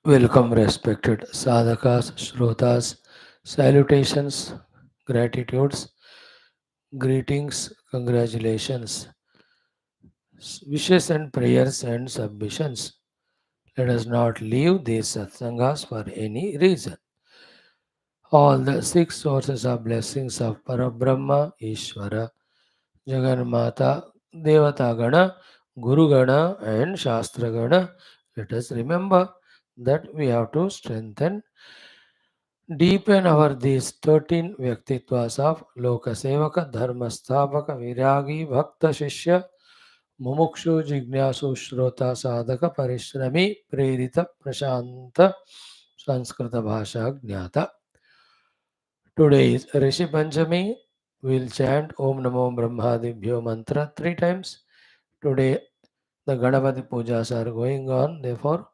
Welcome, respected sadhakas, shrotas, salutations, gratitudes, greetings, congratulations, wishes and prayers and submissions. Let us not leave these satsangas for any reason. All the six sources of blessings of Parabrahma, Ishvara, Jagannatha, Devata Gana, Guru Gana, and Shastra Gana. Let us remember that we have to strengthen deepen our these 13 Vyaktitvas of Lokasevaka, Dharmasthavaka, Viragi, Bhakta Shishya, Mumukshu, Jignasu, Shrota, Sadhaka, Parishrami, Prerita, Prashanta, Sanskrita Bhasha, Jnata. Today is Rishi Panchami. We'll chant Om Namo Brahmadibhyo mantra 3 times. Today the Ganapati pujas are going on. Therefore,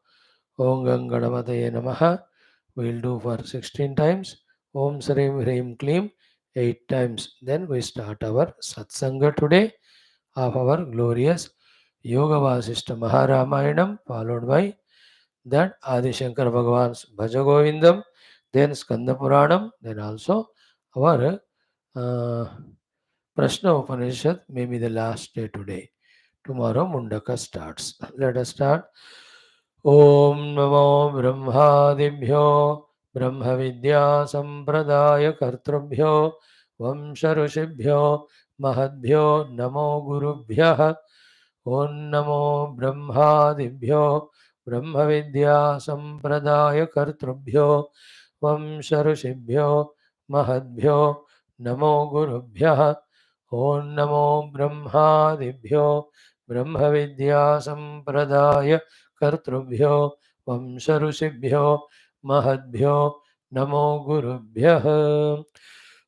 Om Gang Ganapataye Namaha we'll do for 16 times. Om Srim Hrim Klim 8 times. Then we start our Satsanga today of our glorious Yoga Vasishtha Maharamayana, followed by that Adi Shankar Bhagavan's Bhaja Govindam, then Skanda Puranam, then also our uh, Prashna Upanishad may be the last day today. Tomorrow Mundaka starts. Let us start. Om Namo Brahmadibhyo Brahma Sampradaya Kartrubhyo Vamsharusibhyo Mahadbhyo Namo Gurubhyah. Om Namo Brahmadibhyo Brahma Sampradaya Kartrubhyo Vamsharusibhyo Mahadbhyo Namo Gurubhyah. Om Namo Brahmadibhyo Brahma Sampradaya Kartrubhyo Vamsharusibhyo Mahadbhyo Namo Gurubhyah.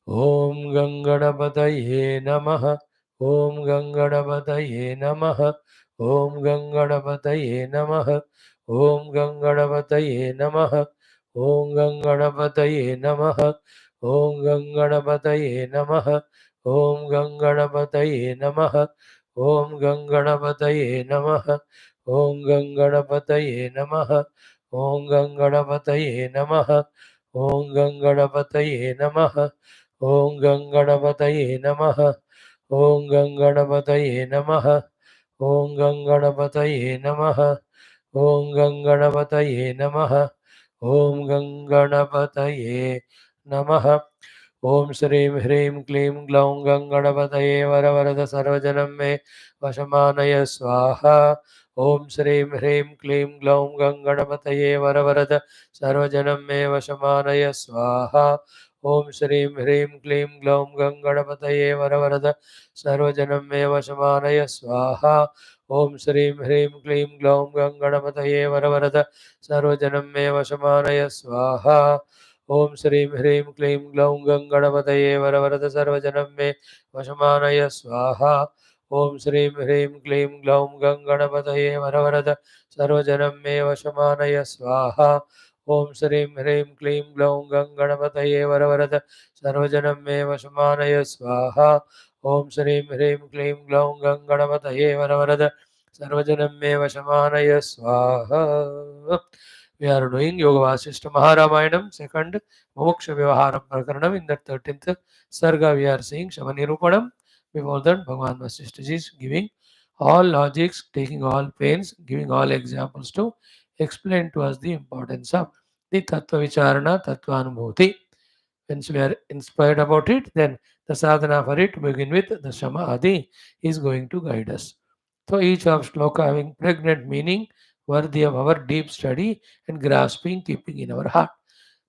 Om Gangadapataye Namaha. Om Gangadapataye Namaha. Om Gangadapataye Namaha. Om Gangadapataye Namaha. Om Gangadapataye Namaha. Om Gangadapataye Namaha. Om Gangadapataye Namaha. Om Gangadapataye Namaha. Om Gangadapataye Namaha. Om Gangadapataye Namaha. Om Gangadapataye Namaha. Om Gangadapataye Namaha. Om Gangadapataye Namaha. Om Gangadapataye Namaha. Om Gangadapataye Namaha. Om Gangadapataye Namaha. Om Shrim Hrim Klim Glaum Gangadapataye Varavarada Sarvajanam Me Vashamanaya Swaha. Om Shrim Hrim Klim Glaum Gangadapataye Varavarada Sarvajanam Me Vashamanaya Swaha. Om Shrim Hrim Klim Glaum Gangadapataye Varavarada Sarvajanam Me Vashamanaya Swaha. Om Shrim Hrim Klim Glaum Gangadapataye Varavarada Sarvajanam Me Vashamanaya Swaha. Om Shrim Hrim Klim Glaum Gangadapataye Varavarada Sarvajanam Me Vashamanaya Swaha. Om Shrim Hrim Klim Glaum Gangadapataye Varavarada Sarvajanam Me Vashamanaya Swaha. Om Shrim Hrim Klim Glaum Gangadapataye Varavarada Sarvajanam Me Vashamanaya Swaha. Om Shrim Hrim Klim Glaum Gangadapataye Varavarada Sarvajanam Me Vashamanaya Swaha. We are doing Yoga Vaashishtha Maharamayana, second Mumukshu Vyavahara Prakaranam. In the 13th Sarga, we are seeing Shama Nirupanam. Before that, Bhagavan Vasishtha ji is giving all logics, taking all pains, giving all examples to explain to us the importance of the Tattva Vicharana, Tattva Anubhuti. Once we are inspired about it, then the sadhana for it to begin with, the Shama Adi is going to guide us. So each of shloka having pregnant meaning worthy of our deep study and grasping, keeping in our heart.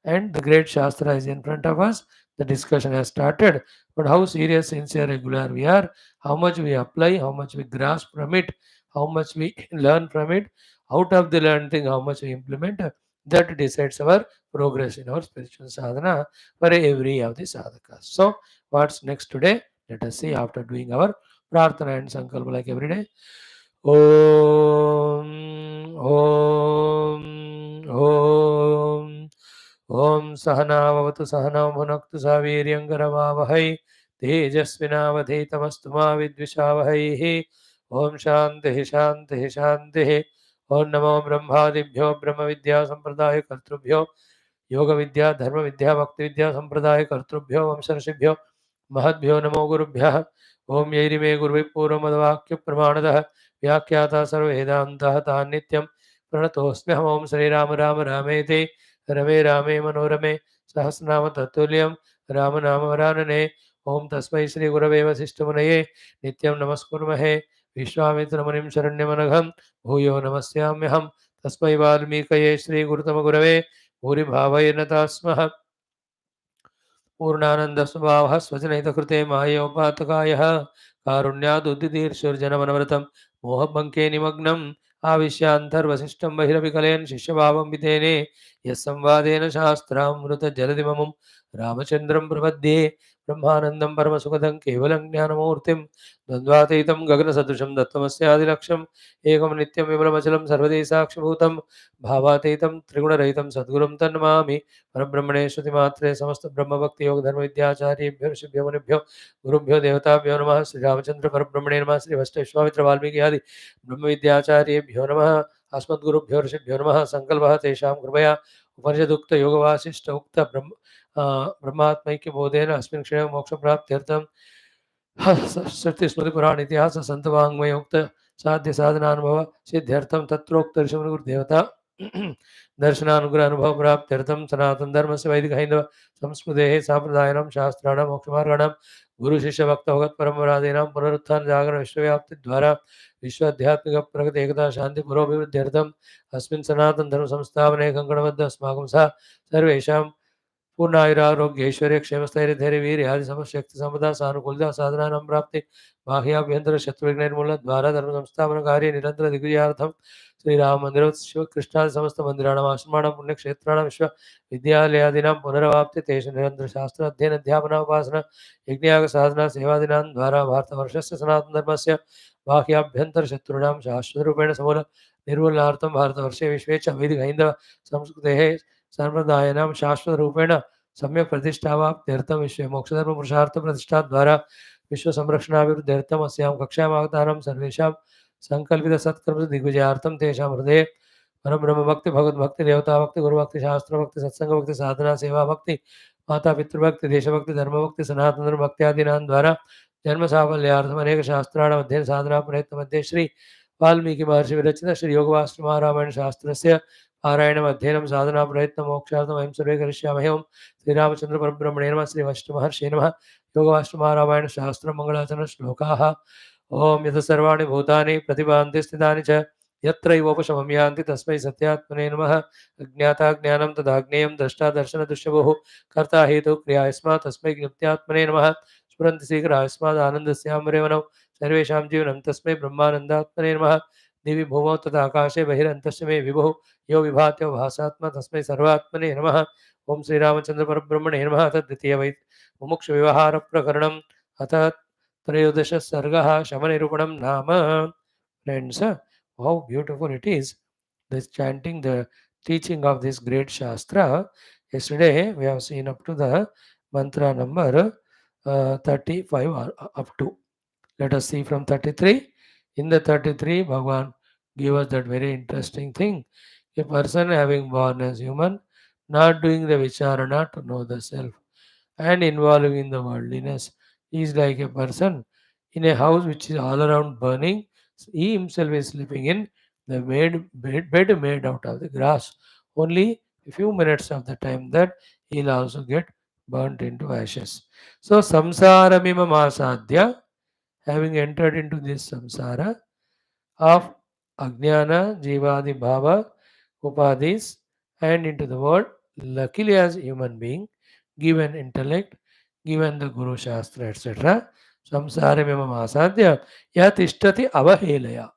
And the great Shastra is in front of us. The discussion has started. But how serious, sincere, regular we are, how much we apply, how much we grasp from it, how much we learn from it, out of the learned thing, how much we implement, that decides our progress in our spiritual sadhana for every of the sadhakas. So, what's next today? Let us see after doing our prarthana and sankalpa like every day. Om Om Om Om Sahana Vavatu Sahana Bhunaktu Saviryangaravavahai Tejasvinavadhetamastu ma vidvishavahai Om Shanti Shanti Shanti ओं नमो ब्रह्मादिभ्यो ब्रह्म विद्या संप्रदाय कर्तृभ्यो योग विद्या धर्म विद्या भक्ति विद्या संप्रदाय कर्तृभ्यो वंशर्षिभ्यो महद्भ्यो नमो गुरुभ्यः ओम यैरिमे गुरुभिः पूर्वमदवाक्य प्रमाणतः व्याख्याता सर्ववेदान्तः तान् नित्यं प्रणतोऽस्म्यहम् ओम श्रीराम राम रामेति रमे रामे मनोरमे सहस्रनाम तत्तुल्यं राम नाम वरानने ओम तस्मै श्री गुरवे वसिष्ठमुनये नित्यं नमस्कुर्महे विश्वामित्रमुनिं शरण्यमनघं भूयो नमस्याम्यहं तस्मै वाल्मीकये श्रीगुरुतमगुरवे भूरिभावयेन स्मः पूर्णानन्दस्वभावः स्वजनहितकृते मायोपातकायः कारुण्यादुदितीर्षुर्जनमनव्रतं मोहभङ्के निमग्नम् आविश्यान्तर्वसिष्ठं बहिरविकलयन् शिष्यभावं वितेने यस्संवादेन शास्त्रामृतजलदिममुं रामचन्द्रं प्रपद्ये ब्रह्मानन्दं परमसुखदं केवलं ज्ञानमूर्तिं द्वन्द्वातीतं गगनसदृशं दत्तमस्यादिलक्ष्यम् एकं नित्यं विमलमचलं सर्वदे साक्षिभूतं भावातीतं त्रिगुणरहितं सद्गुरुं तन्नमामि परब्रह्मणे श्रुतिमात्रे समस्त ब्रह्म भक्ति योग धर्म विद्याचार्येभ्यो ऋषिभ्यो मुनिभ्यो गुरुभ्यो देवताभ्यो नमः श्री रामचंद्र परब्रह्मणे नमः श्री वशिष्ठ विश्वामित्र वाल्मीकि आदि ब्रह्म विद्याचार्येभ्यो नमः अस्मद्गुरुभ्यो ऋषिभ्यो नमः संकल्पः तेषां कृपया उपनिषदुक्त योग वासिष्ठ उक्त ब्रह्मात्मैक्य बोधेन अस्मिन् क्षणे मोक्षप्राप्त्यर्थं श्रुति स्मृति पुराण इतिहास संत वाङ्मय उक्त साध्य साधनानुभव सिद्ध्यर्थं तत्रोक्त ऋषि गुरुदेवता दर्शनानुग्रह अनुभव प्राप्त्यर्थं सनातन धर्म से वैदिक हैंदव संस्कृतेः साम्प्रदायिनां शास्त्राणां मोक्षमार्गाणां गुरु शिष्य भक्त भगत परम्परादीनां पुनरुत्थान जागरण विश्वव्याप्ति द्वारा विश्व आध्यात्मिक प्रगति एकता शांति पुरोभिवृद्ध्यर्थम् अस्मिन् सनातन धर्म संस्थापने कंकणबद्ध अस्माकं सह सर्वेषां पूर्णायुरारोग्य ऐश्वर्य क्षेमस्थैर्य धैर्य वीर आदि समस्त शक्ति संपदा सानुकूलता साधनानां प्राप्ति बाह्याभ्यंतर शत्रु निर्मूलन द्वारा धर्म संस्थापन कार्य निरंतर दिग्विजयार्थम श्री राम मंदिर शिव कृष्णादि समस्त मंदिराणाम् आश्रमाणां पुण्यक्षेत्राणां विश्व विद्यालयादीनां पुनरवाप्ति तेषु निरंतर शास्त्र अध्ययन अध्यापना उपासना यज्ञयाग साधना सेवादीनां द्वारा भारतवर्षस्य सनातन धर्मस्य बाह्याभ्यंतर शत्रूणां शाश्वतरूपेण समूल निर्मूलनार्थं भारतवर्षे विश्वे च वैदिक हैन्दव संस्कृतेः संप्रदायिनां शाश्वतरूपेण सम्यक् प्रतिष्ठावाप्त्यर्थं विश्वे मोक्षधर्म पुरुषार्थ प्रतिष्ठा द्वारा विश्व संरक्षणाभिवृद्ध्यर्थम् अस्यां कक्षायाम् आगतानां सर्वेषां संकल्पित सत्कर्म दिग्विजयार्थं तेषां हृदये परब्रह्म भक्ति भगवत भक्ति देवता भक्ति गुरु भक्ति शास्त्र भक्ति सत्संग भक्ति साधना सेवा भक्ति माता पितृभक्ति देशभक्ति धर्म भक्ति सनातन धर्म भक्त्यादीनां द्वारा जन्म साफल्यार्थम् अनेक शास्त्राणाम् अध्ययन साधना प्रयत्न मध्ये श्री वाल्मीकि महर्षि विरचित श्री योग वासिष्ठ महारामायण शास्त्रस्य पारायणम् अध्ययनं साधना प्रयत्न मोक्षार्थम् अयं सर्वे करिष्यामहे ओं श्रीरामचंद्र परब्रह्मणे नमः श्री वशिष्ठ महर्षे नमः योग वासिष्ठ महारामायण शास्त्र मंगलाचरण श्लोकाः ओम यत् सर्वाणि भूतानि प्रतिभान्ति स्थितानि च यत्रैवोपशमं यान्ति तस्मै सत्यात्मने नमः अज्ञाता ज्ञानं तदाज्ञेयं द्रष्टा दर्शन दुष्यभुः कर्ता हेतु क्रिया यस्मात् तस्मै ज्ञप्त्यात्मने नमः स्फुरन्ति शीघ्र यस्मात् आनन्दस्यामरेवनौ सर्वेषां जीवनं तस्मै ब्रह्मानन्दात्मने नमः दिवि भूमौ तथा आकाशे बहिरन्तश्च मे विभुः यो विभात्यो भासात्मा तस्मै सर्वात्मने नमः ओम श्रीरामचंद्र परब्रह्मणे नमः अथ द्वितीय मुमुक्षु व्यवहार प्रकरणम् अथ त्रयोदश सर्गः शमनिरूपणं नाम. Friends, how beautiful it is, this chanting, the teaching of this great Shastra. Yesterday we have seen up to the mantra number 35 up to. Let us see from 33. In the 33, Bhagavan gave us that very interesting thing. A person having born as human, not doing the vicharana to know the self, and involving in the worldliness, he is like a person in a house which is all around burning. He himself is sleeping in the bed made out of the grass. Only a few minutes of the time that he'll also get burnt into ashes. So samsara mimam asadhya, having entered into this samsara of ajnana, jivadi bhava, upadhis, and into the world, luckily as human being, given intellect, given the Guru Shastra, etc. Samsara mimam asadhya yatishtati avahelaya.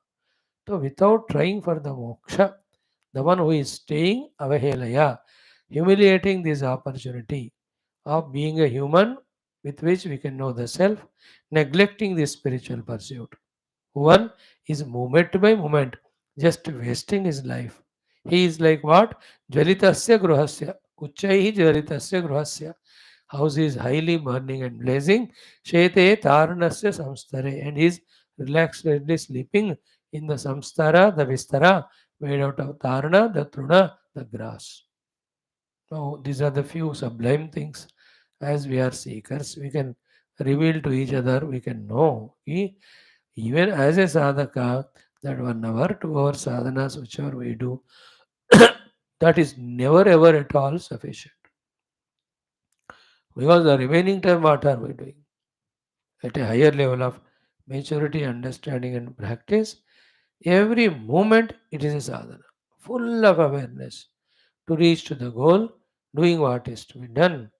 So without trying for the moksha, the one who is staying avahelaya, humiliating this opportunity of being a human with which we can know the self, neglecting this spiritual pursuit. One is moment by moment, just wasting his life. He is like what? Jalitasya gruhasya. Uchaihi jalitasya gruhasya. House is highly burning and blazing. Shete taranasya samstare. And he is relaxedly sleeping in the samstara, the vistara, made out of Dharana, the Truna, the grass. Now, these are the few sublime things. As we are seekers, we can reveal to each other, we can know. Even as a sadhaka, that 1 hour, 2 hour sadhanas, whichever we do, that is never ever at all sufficient. Because the remaining time, what are we doing? At a higher level of maturity, understanding, and practice, every moment it is a sadhana, full of awareness to reach to the goal, doing what is to be done.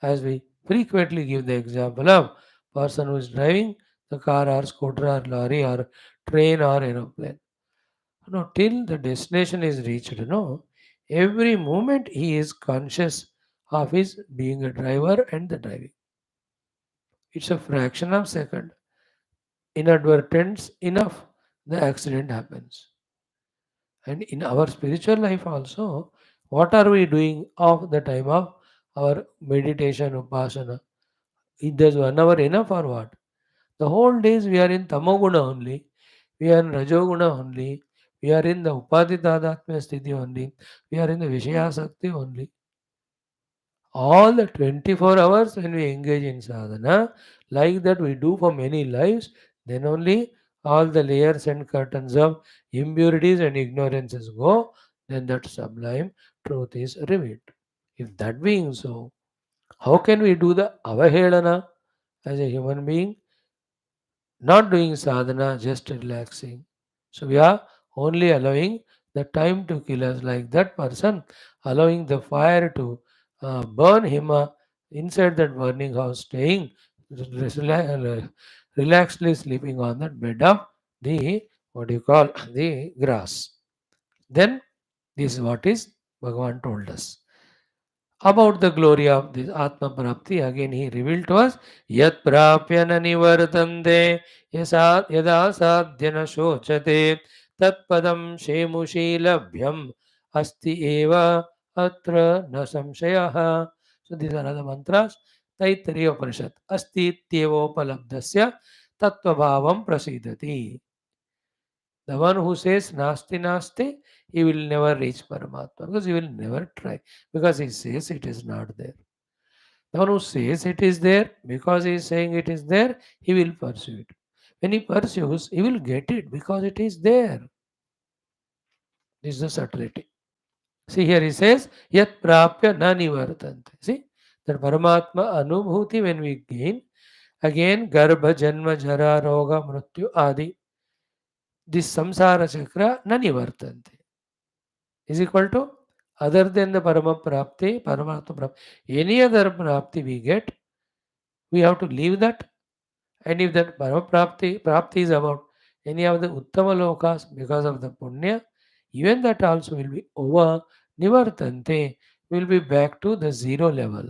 As we frequently give the example of person who is driving the car or scooter or lorry or train or aeroplane. No, till the destination is reached, no, every moment he is conscious of his being a driver and the driving. It's a fraction of second. Inadvertence enough, the accident happens. And in our spiritual life also, what are we doing of the time of our meditation, upasana? Is there 1 hour enough or what? The whole days we are in tamoguna only, we are in rajoguna only, we are in the upaditadatmya sthiti only, we are in the vishayasakti only. All the 24 hours when we engage in sadhana, like that we do for many lives, then only all the layers and curtains of impurities and ignorances go, then that sublime truth is revealed. If that being so, how can we do the avahelana as a human being? Not doing sadhana, just relaxing. So we are only allowing the time to kill us, like that person allowing the fire to burn him inside that burning house, staying relaxedly sleeping on that bed of the what you call the grass. Then this is what is Bhagavan told us. About the glory of this Atma Prapti, again he revealed to us, Yat Prapyana Nivartande Yada Sadhyana Shochate Tat Padam Shemushilabhyam Asti Eva Atra Na Samshayaha. So these are other mantras. Taittiriya Upanishad. Asti Tyevopalabdasya Tattva Bhavam Prasidati. The one who says Nasti Nasti, he will never reach Paramatma because he will never try because he says it is not there. The one who says it is there because he is saying it is there, he will pursue it. When he pursues, he will get it because it is there. This is the subtlety. See here he says, Yat Prapya Na Nivartante. See, that Paramatma Anubhuti when we gain, again Garbha Janma Jara Roga Mrityu Adi. This samsara chakra na nivartante is equal to other than the Parama Prapti, Paramatma Prapti. Any other Prapti we get, we have to leave that. And if that Parama Prapti is about any of the Uttama Lokas because of the Punya, even that also will be over. Nivartante will be back to the zero level.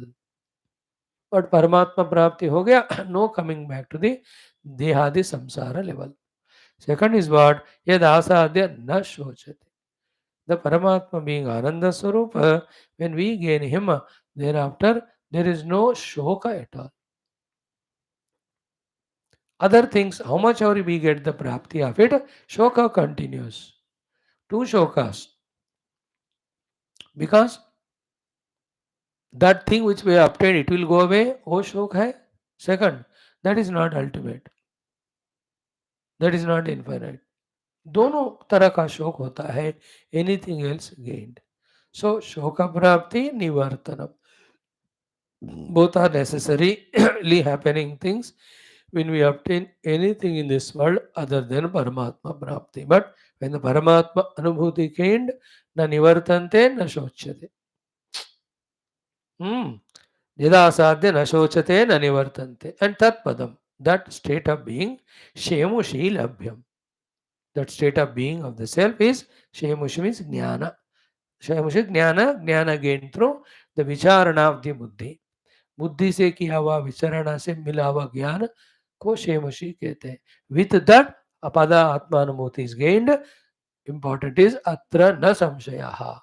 But Paramatma Prapti ho gaya, no coming back to the Dehadi Samsara level. Second is what? Yad asadya na shochate. The Paramatma being Ananda Swarupa, when we gain Him, thereafter there is no shoka at all. Other things, how much ever we get the prapti of it, shoka continues. Two shokas. Because that thing which we have obtained, it will go away. Oh, shok hai. Second, that is not ultimate. That is not infinite. दोनों तरह का शोक होता है, anything else gained. सो शोक प्राप्ति निवर्तनम, both are necessarily happening things when we obtain anything in this world other than Paramatma Prapti. But when the Paramatma Anubhuti gained, na nivartante na shochate. Yada asadya na shochate na nivartante. And tat padam, that state of being, shemushi labhyam. That state of being of the self is shemushi means jnana. Shemushi jnana gained through the vicharana of the buddhi. बुद्धि से किया हुआ विचरण से मिला हुआ ज्ञान को शेमशी कहते हैं. विथ दैट अपद आत्मानुभूति is gained. Important is atra na samshayaha.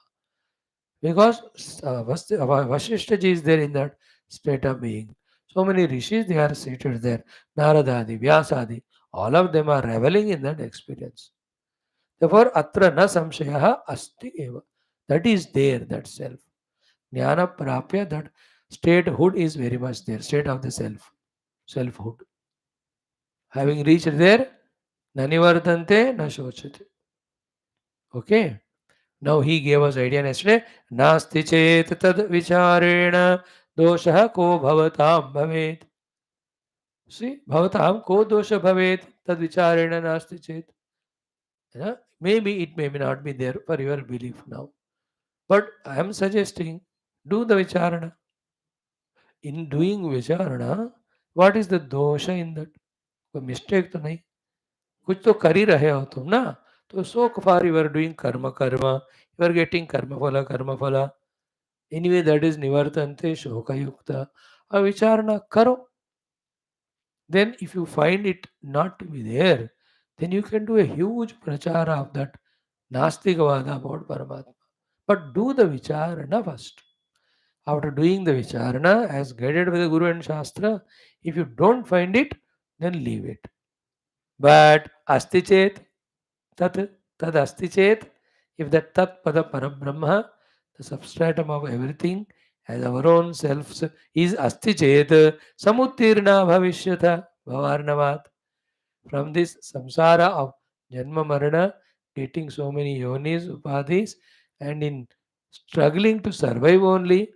Because Vaashishtha ji is there in that state of being. So many rishis, they are seated there. Naradadi, Vyasadi, all of them are reveling in that experience. Therefore, atra na samshaya asti eva. That is there, that self. Jnana prapya, that statehood is very much there, state of the self, selfhood. Having reached there, na nivardante, na shochate. Okay. Now he gave us idea yesterday. Nasti chet tad vicharena doshah ko bhavatam bhavet. See, bhavatam ko dosha bhavet tad vicharena nasti chet. Maybe it may not be there for your belief now. But I am suggesting do the vicharana. In doing vicharana, what is the dosha in that? कोई mistake तो नहीं, कुछ तो कर ही रहे हो तुम ना. तो so far you are doing karma, you are getting karma phala. Anyway, that is nivartante shoka yukta. A vicharana karo. Then if you find it not to be there, then you can do a huge prachara of that nastikavada about Paramatma. But do the vicharana first. After doing the vicharana as guided by the Guru and Shastra, if you don't find it, then leave it. But asti chet tat tad asti chet, if that tat pada parabrahma, the substratum of everything, as our own selves is asti chet, samuttirna bhavishyatha bhavarnavat. From this samsara of janma marana, getting so many yonis, upadhis, and in struggling to survive only,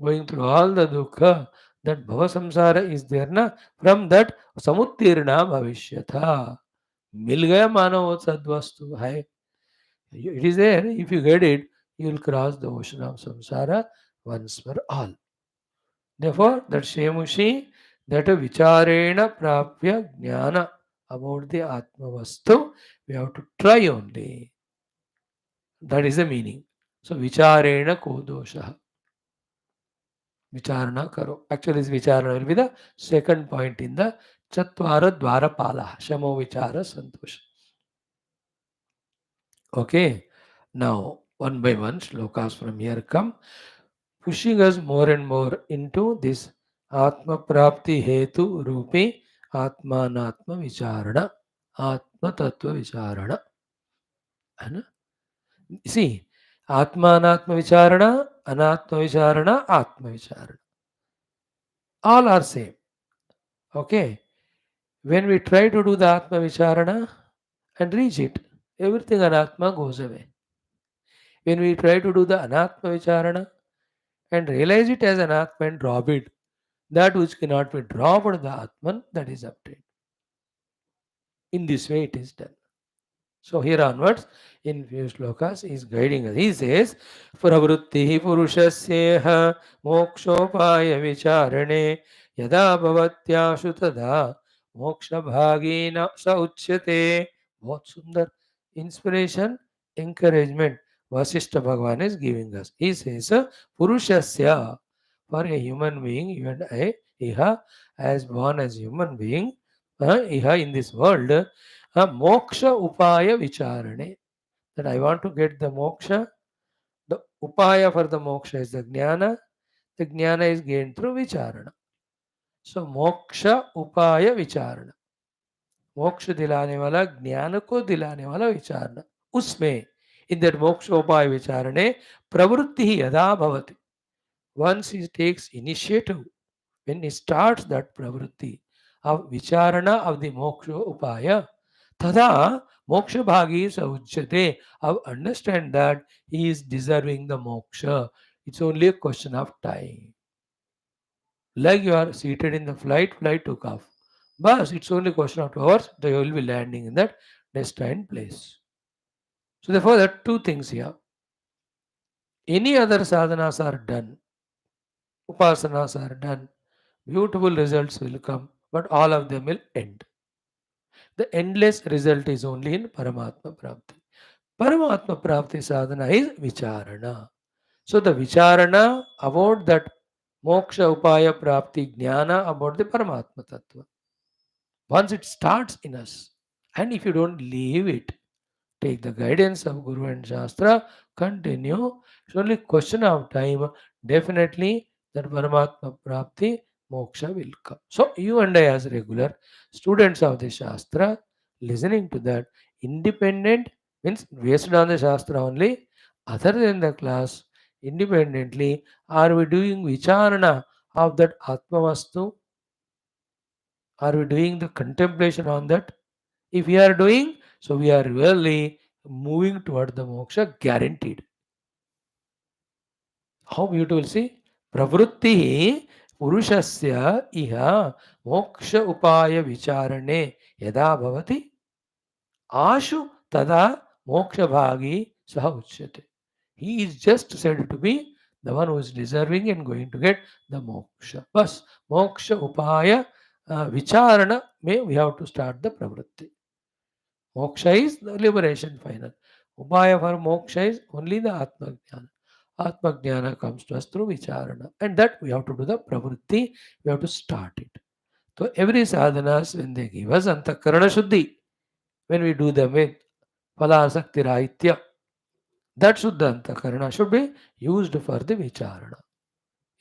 going through all the dukkha, that bhava samsara is there na, from that samuttirna bhavishyatha. मिल गया मानो वो सद्वस्तु है. It is there. If you get it, you will cross the ocean of samsara once for all. Therefore, that Shemushi, that a vicharena prapya jnana about the Atma Vastu, we have to try only. That is the meaning. So, vicharena ko dosha. Vicharana karo. Actually, this vicharana will be the second point in the Chatvara Dwarapala. Shamo vichara santosha. Okay. Now, one by one, shlokas from here come, pushing us more and more into this Atma Prapti Hetu Rupi Atmanatma Vicharana, Atma Tattva Vicharana. है ना? See, Atmanatma Vicharana, Anatma Vicharana, Atma Vicharana. All are same. Okay. When we try to do the Atma Vicharana and reach it, everything Anatma goes away. When we try to do the Anatma Vicharana and realize it as Anatma and drop it, that which cannot be dropped, the Atman, that is obtained. In this way it is done. So here onwards, in few shlokas, he is guiding us. He says, Pravrittihi purushasyeha mokshopaya vicharane yada bhavatyashu tada moksha bhagina sa uchyate. बहुत सुंदर inspiration, encouragement Vasishtha Bhagavan is giving us. He says, Purushasya, for a human being, you and I, Iha, as born as human being, Iha in this world, moksha upaya vicharane. That I want to get the moksha. The upaya for the moksha is the jnana. The jnana is gained through vicharana. So moksha upaya vicharana. मोक्ष दिलाने वाला ज्ञान को दिलाने वाला विचारना उसमें in that मोक्षोपाय विचारणे प्रवृत्ति ही यदा भवति once he takes initiative when he starts that pravritti of vicharana of the moksha upaya tada moksha bhagi sauchyate of understand that he is deserving the moksha. It's only a question of time. Like you are seated in the flight took off. But it's only a question of 2 hours, they will be landing in that destined place. So therefore, there are two things here. Any other sadhanas are done, upasanas are done, beautiful results will come, but all of them will end. The endless result is only in Paramatma Prapti. Paramatma Prapti sadhana is Vicharana. So the Vicharana about that Moksha Upaya Prapti Jnana about the Paramatma Tattva. Once it starts in us, and if you don't leave it, take the guidance of Guru and Shastra, continue. It's only question of time. Definitely that Paramatma Prapti, Moksha will come. So you and I as regular students of the Shastra, listening to that, independent, Means based on the Shastra only, other than the class, independently, are we doing Vicharana of that Atma Vastu? Are we doing the contemplation on that? If we are doing, so we are really moving toward the moksha guaranteed. How beautiful, see? Pravrutti purushasya iha moksha upaya vicharane yada bhavati ashu tada moksha bhagi saha uchyate. He is just said to be the one who is deserving and going to get the moksha. Bas, moksha upaya vicharana may we have to start the pravrutti. Moksha is the liberation final. Upaya for moksha is only the Atma Jnana. Atma Jnana comes to us through Vicharana. And that we have to do the pravritti, we have to start it. So every sadhanas, when they give us antakarana shuddhi, when we do them with phalasakti rahitya, that shuddha antakarana should be used for the Vicharana.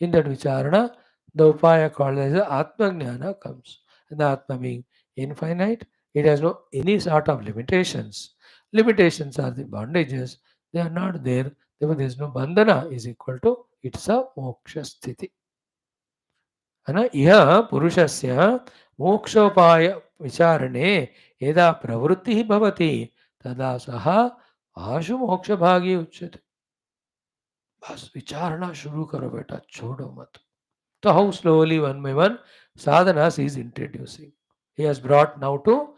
In that Vicharana, the upaya called as the Atma Jnana comes. And the Atma being infinite, it has no any sort of limitations. Limitations are the bondages, they are not there. Therefore, there is no bandhana is equal to it's a moksha sthiti. And iha purushasya mokshopaya vicharane yada pravritti bhavati tada saha आशु मोक्ष भागी उच्यते. बस विचारना शुरू करो बेटा, छोड़ो मत. So how slowly one by one sadhanas is introducing. He has brought now to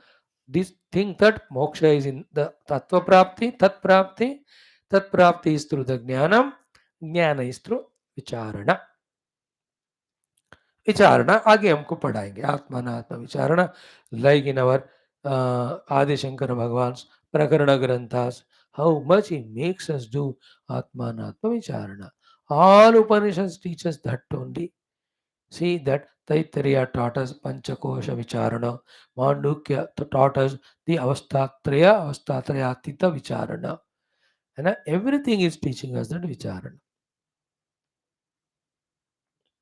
this thing that moksha is in the tattva prapti, tat prapti is through the jnanam, jnana is through vicharana. विचारणा आगे हमको पढ़ाएंगे आत्मानात्म विचारणा like in अवर आदिशंकर भगवान प्रकरण ग्रंथास how much he makes us do आत्मानात्म विचारणा all Upanishads teach us that only. See that Taittiriya taught us Panchakosha Vicharana, Mandukya taught us the Avastatrayatita Vicharana. And everything is teaching us that Vicharana.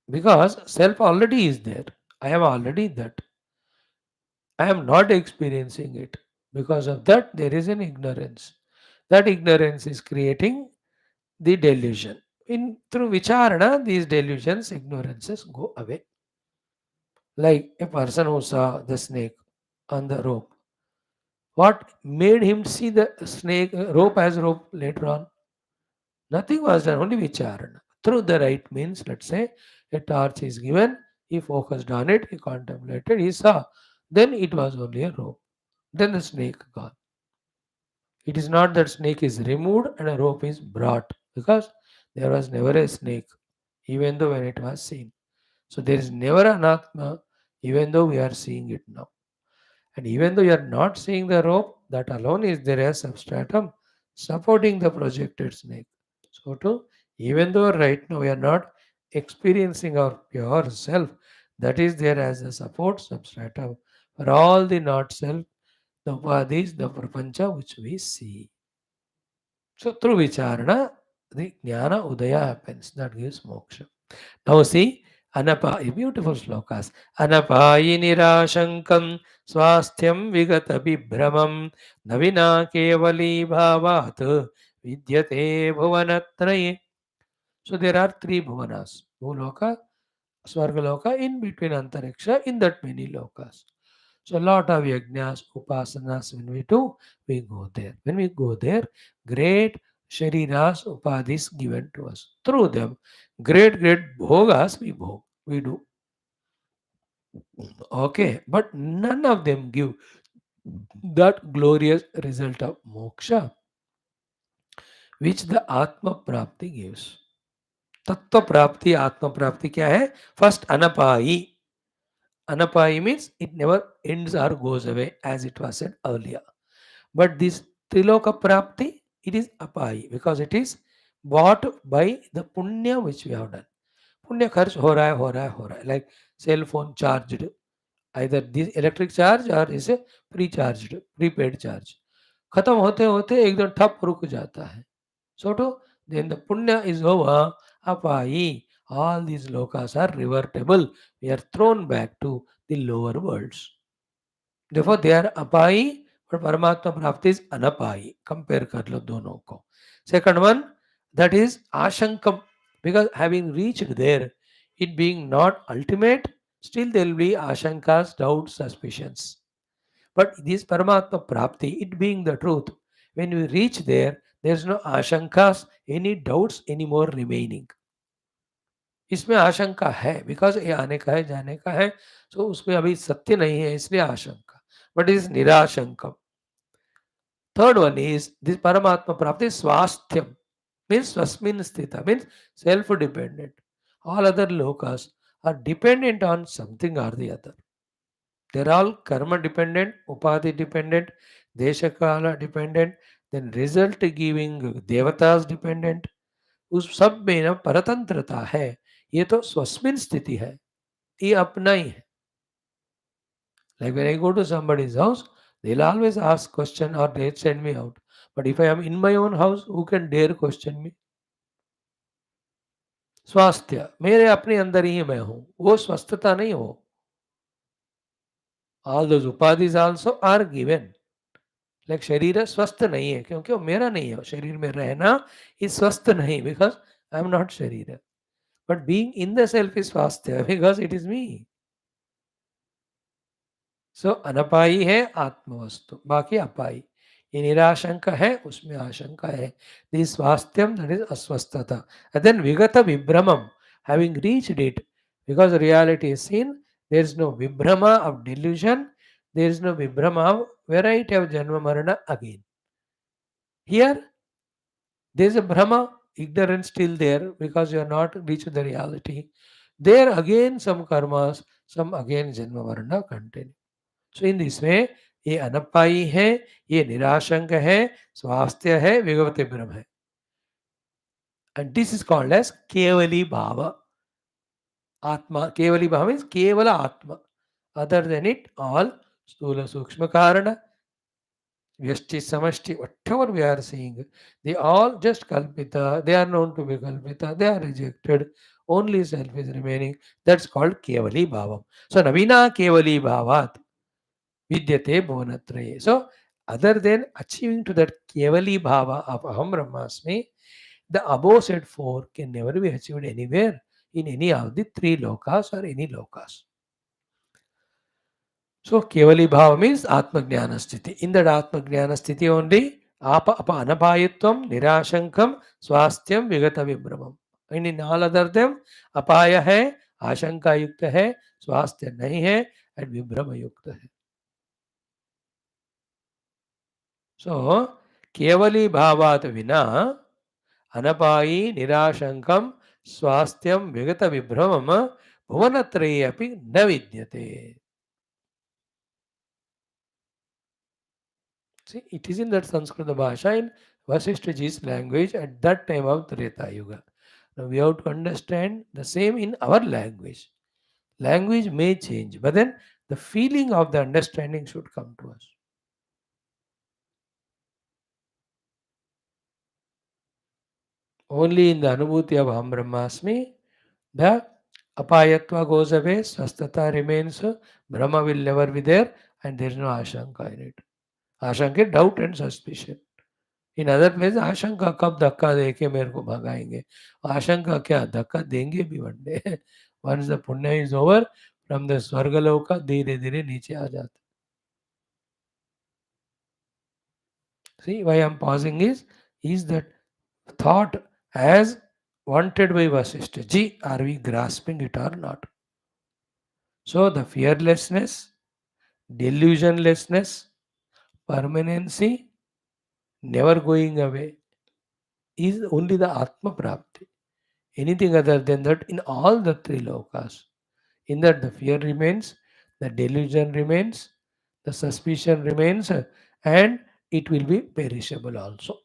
Because self already is there. I am already that. I am not experiencing it. Because of that, there is an ignorance. That ignorance is creating the delusion. In through Vicharana, these delusions, ignorances go away. Like a person who saw the snake on the rope. What made him see the snake rope as rope later on? Nothing was done, only vicharana. Through the right means, let's say a torch is given, he focused on it, he contemplated, he saw. Then it was only a rope. Then the snake gone. It is not that snake is removed and a rope is brought because there was never a snake, even though when it was seen. So there is never an Atma, even though we are seeing it now. And even though you are not seeing the rope, that alone is there as substratum supporting the projected snake. So too, even though right now we are not experiencing our pure self, that is there as a support substratum for all the not self, the upadhis, the prapancha which we see. So through vicharana, the jnana udaya happens. That gives moksha. Now see, Anapayi, beautiful slokas. Anapayi nirashankam swasthyam vigata vibhramam navina kevali bhavat vidyate bhuvanatraye. So there are three bhuvanas. Bhuloka, Svargaloka, in between Antariksha, in that many lokas. So a lot of yajnas, upasanas, when we do, we go there. When we go there, great shariras, upadhis given to us. Through them, great bhogas we do. Okay, but none of them give that glorious result of moksha, which the Atma Prapti gives. Tattva Prapti, Atma Prapti क्या है? First Anapayi. Anapayi means it never ends or goes away as it was said earlier. But this Triloka Prapti, it is apayi because it is bought by the punya which we have done. Punya kharch ho raha hai. Like cell phone charged. Either this electric charge or is a pre-charged, prepaid charge. खत्म होते होते एकदम ठप रुक जाता है. So to then the punya is over, apayi. All these lokas are revertible. We are thrown back to the lower worlds. Therefore, they are apayi, पर परमात्मा प्राप्ति इज अनपाई. कंपेयर कर लो दोनों को. Second one, that is ashankam, because having reached there, it being not ultimate, still there will be ashankas, doubts, suspicions. But this Paramatma Prapti, it being the truth, when we reach there, there's no ashankas, any doubts anymore remaining. इसमें आशंका है because ये आने का है जाने का है, सो उसमें अभी सत्य नहीं है इसलिए आशंका, बट इज निराशंकम. थर्ड वन इज दिस परमात्मा प्राप्ति Swasthyam, means swasmin sthita, means self dependent. All other lokas are dependent on something or the other. They're all karma dependent, upadhi dependent, deshakala dependent, then result giving devatas dependent. उस सब में ना परतंत्रता है. ये तो स्वस्मिन स्थिति है, ये अपना ही है. Like when I go to somebody's house, they'll always ask question or they send me out. But if I am in my own house, who can dare question me? स्वास्थ्य मेरे अपने अंदर ही मैं हूं, वो स्वस्थता नहीं हो. ऑल दोज उपाधिज आल्सो आर गिवन. लाइक शरीर स्वस्थ नहीं है क्योंकि वो मेरा नहीं है. शरीर में रहना इज स्वस्थ नहीं बिकॉज आई एम नॉट शरीर. But being in the self is स्वास्थ्य बिकॉज इट इज मी. सो अनपाई है आत्मवस्तु, बाकी अपाई. ये निराशंक है, उसमें आशंका है. दिस स्वास्थ्यम दैट इज अस्वस्थता. एंड देन विगत विभ्रमम, having reached it, because reality is seen, there is no विभ्रम of delusion, there is no विभ्रम ऑफ वेराइटी ऑफ जन्म मरण again. Here there is a भ्रम, ignorance still there because you are not reached the reality. There again some karmas, some again janma marana continue. So in this वे ये अनपाई है, ये निराशंक है, स्वास्थ्य है, विगवत ब्रह्म है. And this is called as केवली भाव. आत्मा केवली भाव मीन्स केवल आत्मा. अदर देन इट ऑल स्थूल सूक्ष्म कारण व्यष्टि समष्टि whatever we are seeing, they all just kalpita, they are known to be kalpita, they are rejected, only self is remaining. That's called kevali bhavam. So navina kevali bhavat vidyate bhuvanatre. So, other than achieving to that kevali bhava of aham brahmasmi, the above said four can never be achieved anywhere in any of the three lokas or any lokas. So, kevali bhava means atma jnana sthiti. In that atma jnana sthiti only, apa anapayatvam, nirashankam, swasthyam, vigata vibramam. And in all other them, apaya hai, आशंका युक्त है, स्वास्थ्य नहीं है, and विभ्रम युक्त है. So, केवली भावात विना अनपायी निराशंकम स्वास्थ्यम विगत विभ्रमम भुवनत्रये अपि न विद्यते. See, it is in that Sanskrit Bhasha in Vaashishthaji's language at that time of Treta Yuga. Now we have to understand the same in our language. Language may change, but then the feeling of the understanding should come to us. Only in the Anubhuti of Aham Brahmasmi, the apayatva goes away, swasthata remains, Brahma will never be there, and there is no ashanka in it. Ashanka, doubt and suspicion. In other place आशंका कब धक्का दे के मेरे को भगाएंगे. आशंका क्या, धक्का देंगे भी वन डे. वंस द पुण्य इज ओवर, फ्रॉम द स्वर्गलोक धीरे धीरे नीचे आ जाते. See why I am pausing is that thought as wanted by Vasishtha ji, are we grasping it or not? So the fearlessness, delusionlessness, permanency, never going away is only the Atma Prapti. Anything other than that in all the three lokas, in that the fear remains, the delusion remains, the suspicion remains, and it will be perishable also.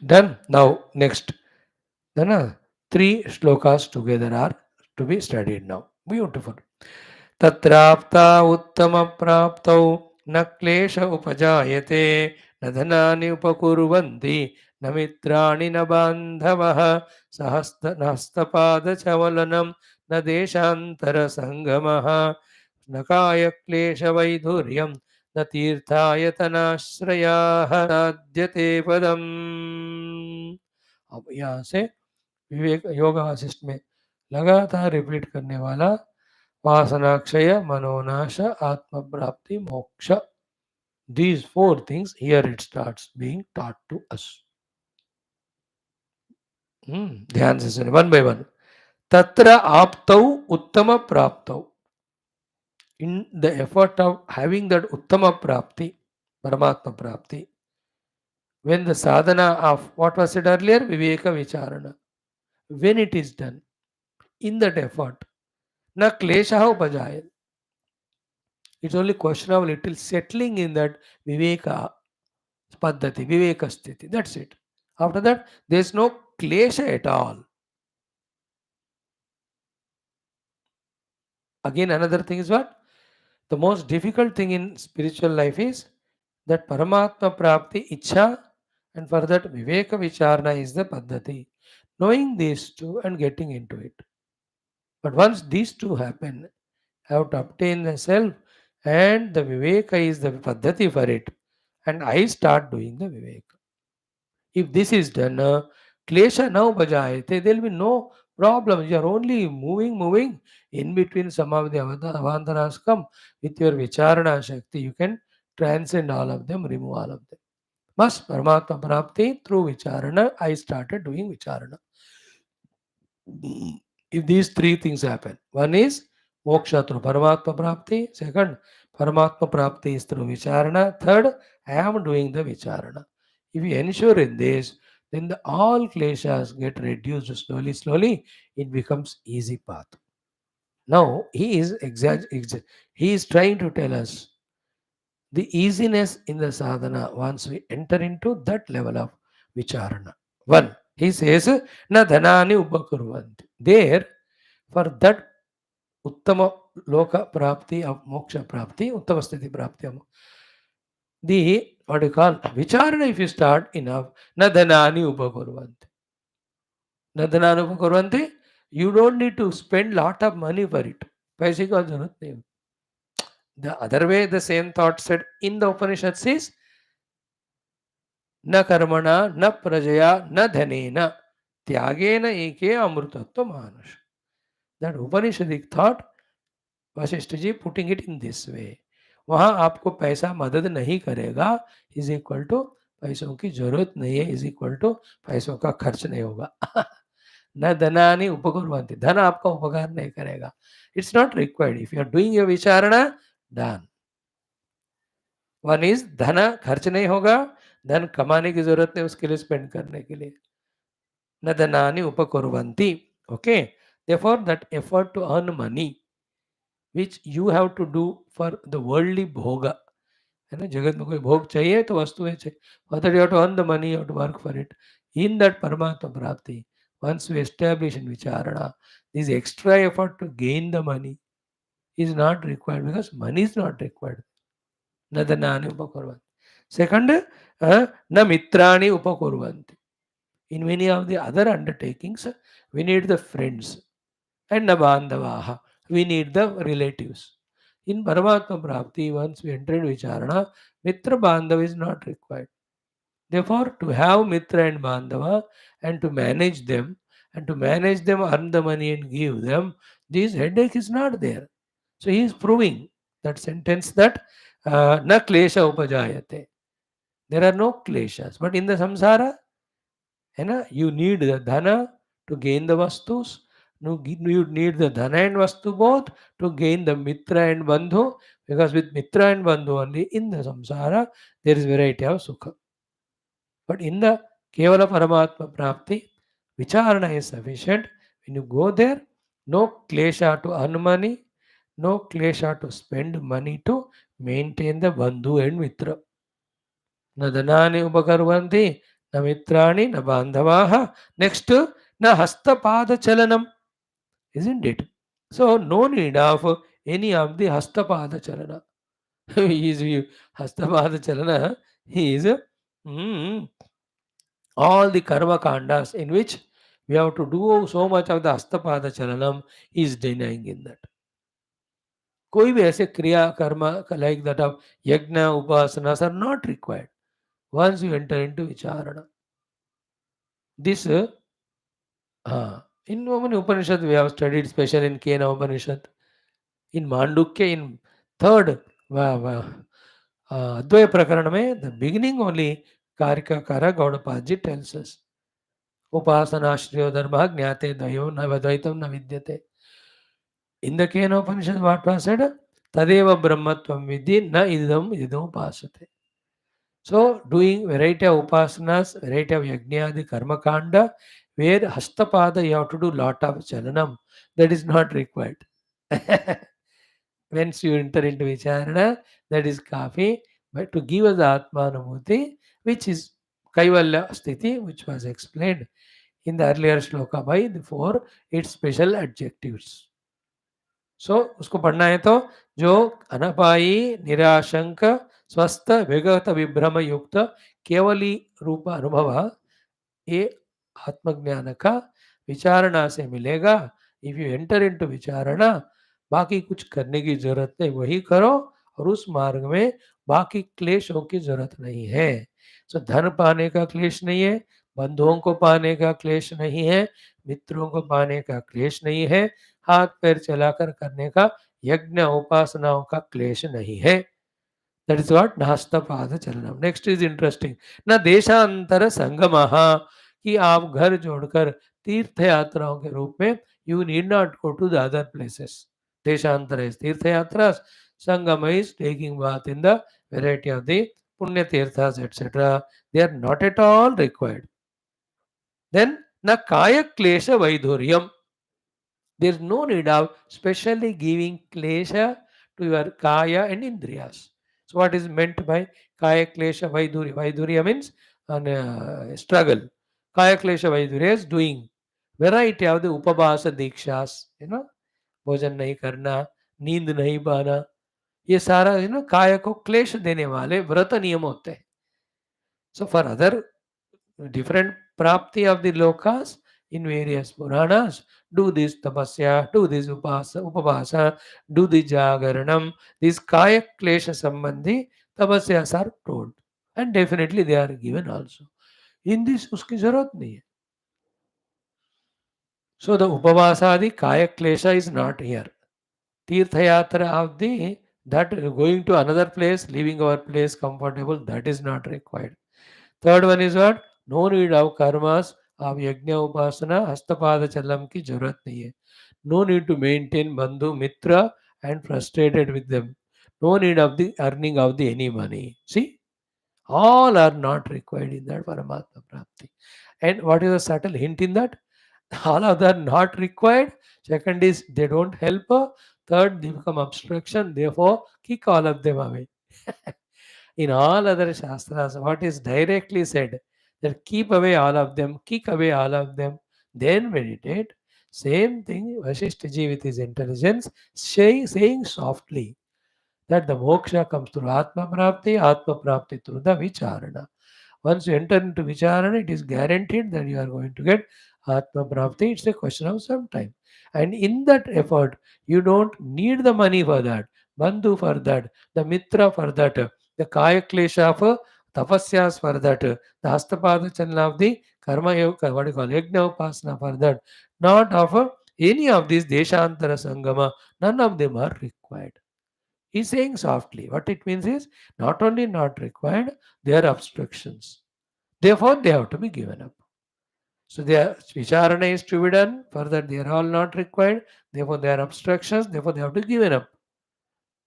Done. Now next, then three shlokas together are to be studied now. Beautiful. तत्राप्ता उत्तम प्राप्तौ न क्लेश उपजायते न धनानि उपकुर्वन्ति न मित्राणि न बान्धवः सहस्तनस्तपादचवलनं न देशान्तरसङ्गमः न कायक्लेशवैधुर्यं न तीर्थायतनाश्रयाः साध्यते पदम्। अब यहाँ से विवेक योग वासिष्ठ में लगातार रिपीट करने वाला वासनाक्षय मनोनाश आत्म प्राप्ति मोक्ष, these four things here it starts being taught to us. ध्यान से सुने वन बाय वन. तत्र आप्तौ उत्तम प्राप्तौ. In the effort of having that uttama prapti, paramatma prapti, when the sadhana of what was said earlier, viveka vicharana, when it is done in that effort, na kleshaha upajayat. It's only question of little settling in that viveka paddhati, viveka sthiti. That's it. After that, there's no klesha at all. Again, another thing is what? The most difficult thing in spiritual life is that Paramatma Prapti Ichha, and for that Viveka Vicharana is the Paddhati. Knowing these two and getting into it. But once these two happen, I have to obtain the self, and the Viveka is the Paddhati for it, and I start doing the Viveka. If this is done, Klesha now bajayate, there will be no problem. You are only moving. In between some of the avantaras come with your Vicharana Shakti. You can transcend all of them, remove all of them. Mas Paramatma Prapti through Vicharana, I started doing Vicharana. If these three things happen, one is Moksha through Paramatma Prapti, second, Paramatma Prapti is through Vicharana, third, I am doing the Vicharana. If you ensure in this, then all kleshas get reduced slowly, it becomes easy path. Now, he is trying to tell us the easiness in the sadhana once we enter into that level of vicharana. One, he says, na dhanani upakurvanti. There, for that uttama loka prapti of moksha prapti, uttama sthiti prapti of the, what you call, vicharana, if you start enough, na dhanani upakurvanti. Na dhanani upakurvanti, you don't need to spend lot of money for it. पैसे का जरूरत नहीं. The other way, the same thought said in the Upanishad says, न कर्मणा न प्रजया न धनेन त्यागेन एके अमृतत्व मानुष. That Upanishadic thought, Vashishtha ji putting it in this way. वहां आपको पैसा मदद नहीं करेगा इज इक्वल टू पैसों की जरूरत नहीं है इज इक्वल टू पैसों का खर्च नहीं होगा. न धनानि उपकुर्वन्ति, धन आपका उपकार नहीं करेगा. It's not required. If you are doing your विचारणा, डन. वन इज धन खर्च नहीं होगा, धन कमाने की जरूरत नहीं उसके लिए, स्पेंड करने के लिए. न धनानि उपकुर्वन्ति. Okay, therefore that effort to earn money which you have to do for the worldly bhoga, है ना, जगत में कोई भोग चाहिए तो वस्तुएं चाहिए. For that you have to earn the money, you have to work for it. In that Paramatma Prapti, once we establish in Vicharana, this extra effort to gain the money is not required because money is not required. Na dhanani upakurvanti. Second, na mitrani upakurvanti. In many of the other undertakings, we need the friends. And na bandhavaha, we need the relatives. In Paramatma Prapti, once we enter Vicharana, Mitra Bandhava is not required. Therefore, to have Mitra and Bandhava and to manage them, earn the money and give them, this headache is not there. So he is proving that sentence that na klesha upajayate. There are no kleshas. But in the samsara, you need the dhana to gain the vastus. You need the dhana and vastu both to gain the mitra and bandhu, because with mitra and bandhu only in the samsara there is variety of sukha. But in the kevala paramatma prapti, vicharana is sufficient. When you go there, no klesha to earn money, no klesha to spend money to maintain the bandhu and mitra. न धनानि उपकुर्वन्ति न मित्राणि न बान्धवाः. Next, na hastapada chalanam, isn't it? So no need of any of the hastapada chalana. He is hastapada chalana. He is All the karma kandas in which we have to do so much of the astapada chalanam is denying in that. कोई भी ऐसे क्रिया कर्म like that of yajna upasanas are not required once you enter into vicharana. This in Woman Upanishad we have studied special in Kena Upanishad. In Mandukya in third Advaya Prakarana mein, the beginning only Karika Kara Gaudapaji tells us. Upasana Shriyo Dharma Jnate Dvayo Navadvaitam Navidyate. In the Kena Upanishad what was said? Tadeva Brahmatvam Vidhi Na Idam Idam Upasate. So, doing variety of upasanas, variety of yajna, karma kanda, where hastapada you have to do lot of chalanam, that is not required. Once you enter into vicharana, that is kafi, but to give us the atmanubhuti, which is kaivalya sthiti, which was explained in the earlier shloka by the four its special adjectives. सो उसको पढ़ना है तो जो अनपायी निराशंक स्वस्थ विगत विभ्रम युक्त केवली रूप अनुभव ये आत्मज्ञान का विचारणा से मिलेगा. इफ यू एंटर इनटू विचारणा बाकी कुछ करने की जरूरत नहीं, वही करो और उस मार्ग में बाकी क्लेशों की जरूरत नहीं है. सो धन पाने का क्लेश नहीं है, बंधुओं को पाने का क्लेश नहीं है, मित्रों को पाने का क्लेश नहीं है, हाथ पैर चलाकर करने का यज्ञ उपासनाओं का क्लेश नहीं है. दैट इज व्हाट नास्तपाद चलनम. Next is interesting. न देशांतर संगमः, कि आप घर जोड़कर तीर्थ यात्राओं के रूप में you need not go to the other places. देशांतर इज तीर्थ यात्रा, संगम is taking bath in the variety of the पुण्य तीर्थास etcetera. They are not at all required. Then न काय क्लेश वैधुर्यम. There is no need of specially giving klesha to your kaya and indriyas. So what is meant by kaya klesha vaidurya? Vaidurya means struggle. Kaya klesha vaidurya is doing variety of the upabhasa dikshas. भोजन नहीं करना, नींद नहीं पाना, ये सारा काय को क्लेश देने वाले व्रत नियम होते हैं. So for other different prapti of the lokas in various Puranas, do this tapasya, do this upavasa, do the jagaranam. These kaya klesha sambandhi tapasyas are told. And definitely they are given also. In this, uski zarurat nahi hai. So the upavasadi kaya klesha is not here. Tirtha yatra of the that going to another place, leaving our place comfortable, that is not required. Third one is what? No need of karmas of yajna upasana, hastapada chalam ki jarurat nahi hai. No need to maintain bandhu mitra and frustrated with them. No need of the earning of the any money. See, all are not required in that Paramatma Prapti. And what is the subtle hint in that? All of them not required. Second is they don't help. Third, they become obstruction. Therefore, kick all of them away. In all other shastras, what is directly said that keep away all of them, kick away all of them, then meditate. Same thing, Vashishtha with his intelligence, saying softly that the moksha comes through Atma Prapti through the Vicharana. Once you enter into Vicharana, it is guaranteed that you are going to get Atma Prapti. It's a question of some time. And in that effort, you don't need the money for that, Bandhu for that, the Mitra for that, the Kaya Klesha for Tapasyas for that, the Hastapada Chanla of the Karma Yoga, what do you call Yajna Upasana for that. Not of any of these Deshantara Sangama, none of them are required. He's saying softly. What it means is not only not required, they are obstructions. Therefore, they have to be given up. So their vicharana is to be done. Further, they are all not required. Therefore, they are obstructions. Therefore, they have to be given up.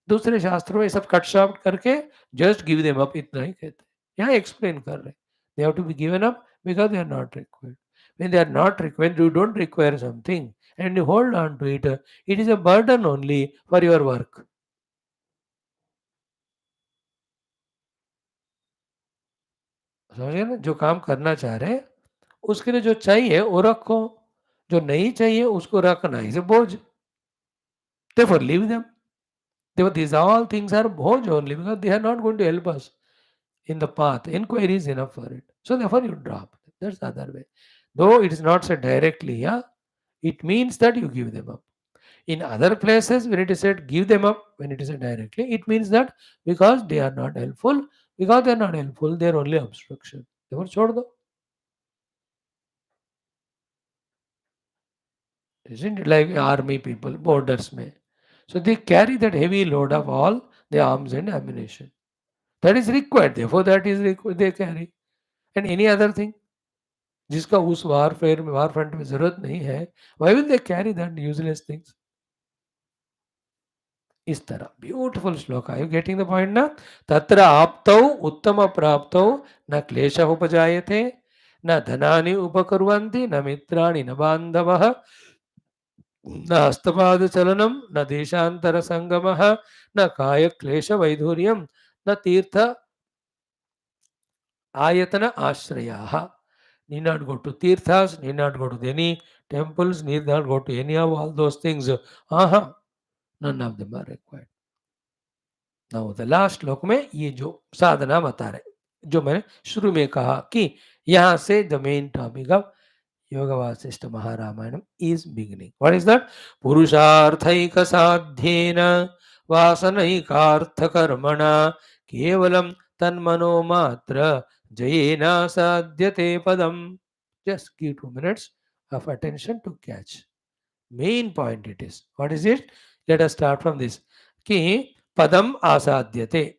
दूसरे शास्त्रों में सब cut short करके just give them up इतना ही कहते हैं. यहाँ explain कर रहे हैं. They have to be given up because they are not required. When they are not required, you don't require something and you hold on to it. It is a burden only for your work. समझे ना? जो काम करना चाह रहे हैं उसके लिए जो चाहिए वो रखो, जो नहीं चाहिए उसको रखना इज ए बोझ. Therefore, leave them. Therefore, these all things are boj only because they are not going to help us in the path. Inquiry is enough for it. So therefore, you drop. That's the other way. Though it is not said directly, yeah, it means that you give them up. In other places, when it is said give them up, when it is said directly, it means that because they are not helpful, because they are not helpful, they are only obstruction. Therefore, छोड़ दो. Isn't it like army people, borders में? So they carry that heavy load of all the arms and ammunition. That is required. Therefore, that is required. They carry. And any other thing, जिसका उस warfare में वार front में जरूरत नहीं है, why will they carry that useless things? इस तरह beautiful shloka. Are you getting the point ना? तत्र आप्तौ उत्तम प्राप्तौ न क्लेशः उपजायते न धनानि उपकुर्वन्ति न मित्राणि न बान्धवः न हस्तपादचलनं न देशान्तरसङ्गमः न कायक्लेशवैधूर्यं न तीर्थ आयतन आश्रयाः. Need not go to tirthas, need not go to any temples, need not go to any of all those things. None of them are required. Now the last श्लोक में ये जो साधना बता रहे, जो मैंने शुरू में कहा कि यहाँ से the main topic of Yoga Vasishtha Maharamayam is beginning. What is that? Purusharthaika sadhyena vasanaika karmana kevalam tanmano matra jayena sadhyate padam. Just give 2 minutes of attention to catch. Main point it is. What is it? Let us start from this. Ki padam asadhyate.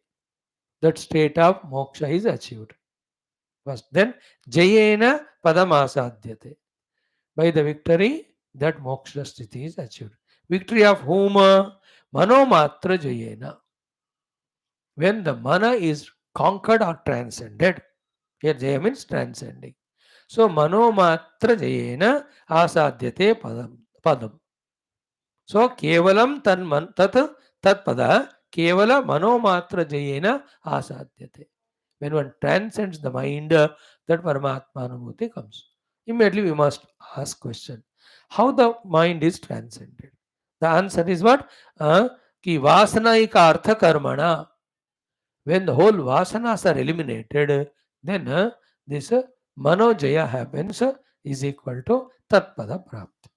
That state of moksha is achieved. First, then jayena padam asadhyate. By the victory, that moksha sthiti is achieved. Victory of whom? Mano matra jayena. When the mana is conquered or transcended. Here jaya means transcending. So mano matra jayena asadhyate padam. So kevalam tat pada kevala mano matra jayena asadhyate. When one transcends the mind, that Paramatma Anubhuti comes. Immediately we must ask question. How the mind is transcended? The answer is what? Ki vasanaika artha karmana. When the whole vasanas are eliminated, then this manojaya happens is equal to tatpada prapti.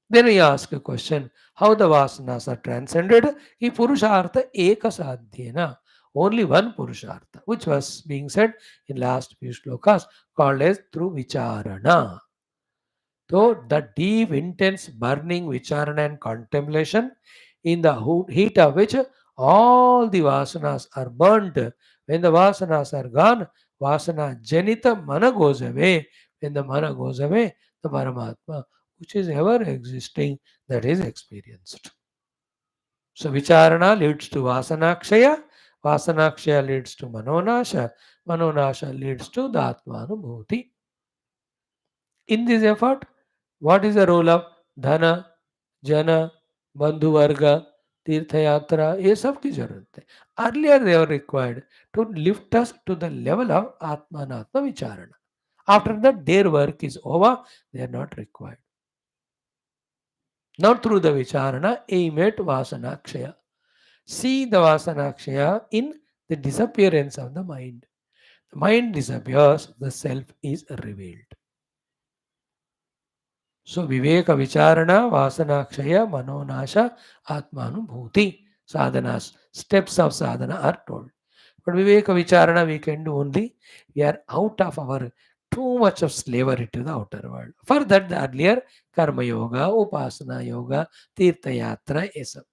Then we ask a question, how the vasanas are transcended? Ki purushartha eka sadhyena. Only one purushartha, which was being said in last few shlokas, called as through vicharana. So the deep, intense, burning vicharana and contemplation, in the heat of which all the vasanas are burnt. When the vasanas are gone, vasana janita mana goes away. When the mana goes away, the Paramatma, which is ever existing, that is experienced. So vicharana leads to vasanakshaya, vasanakshaya leads to manonasha, manonasha leads to the atmanubhuti. In this effort, what is the role of धन, जन, बंधु वर्ग, तीर्थ यात्रा, ये सब की जरूरत है. Earlier they were required to lift us to the level of atmanatma vicharana. After that their work is over, they are not required. Now through the vicharana, aim at vasanakshaya. See the vasanakshaya in the disappearance of the mind. The mind disappears, the self is revealed. So Viveka Vicharana, Vasanakshaya, Manonasha, Atmanubhuti. Sadhanas, steps of sadhana are told. But Viveka Vicharana we can do only, we are out of our too much of slavery to the outer world. For that the earlier Karma Yoga, Upasana Yoga, Tirtha Yatra, etc.